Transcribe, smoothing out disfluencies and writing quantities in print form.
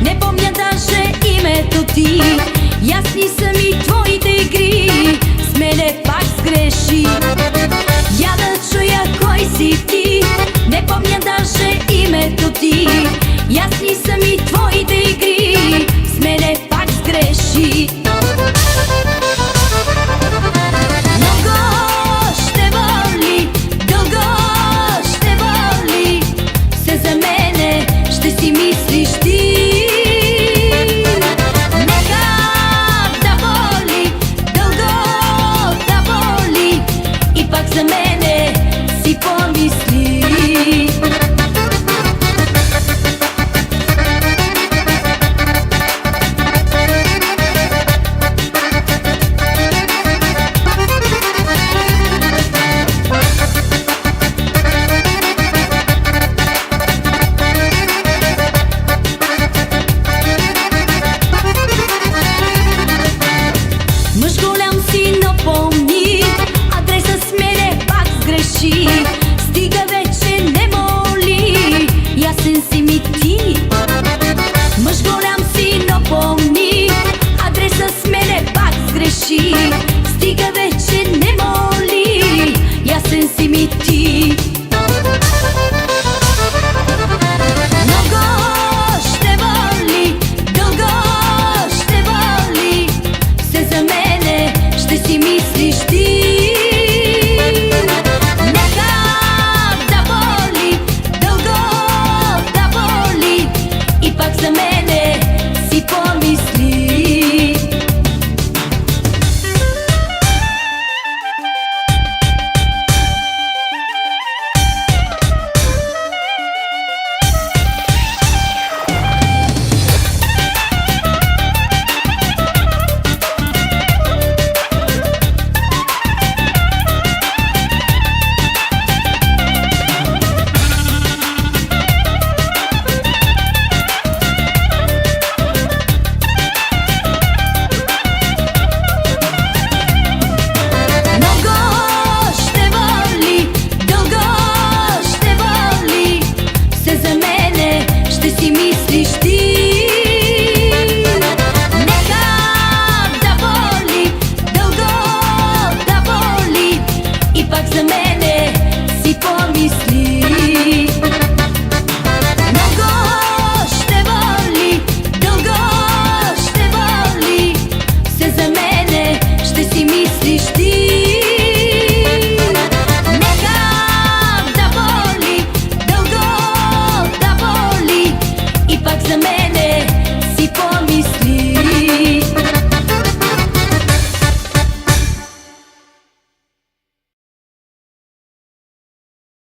Не помня даже името ти. Јасни са ми твоите игри, с мене пак сгреши. Ја да чуја кој си ти, не помня даже името ти. Јасни са ми твоите игри, с мене пак сгреши. Много ще боли, дълго ще боли, се за мене ще си мислиш ти. За мене си помисли. Мъж голям си, но помни, стига вече, не моли, ясен си ми ти. Мъж голям си, но помни, адреса с мене пак сгреши. Стига вече, не моли, ясен си ми ти. Много ще боли, дълго ще боли, се за мене ще си мислиш ти. За мене си помисли. За мене си помисли. Много ще боли, дълго ще боли, се за мене ще си мислиш ти. Нека да боли, дълго да боли, и пак за мене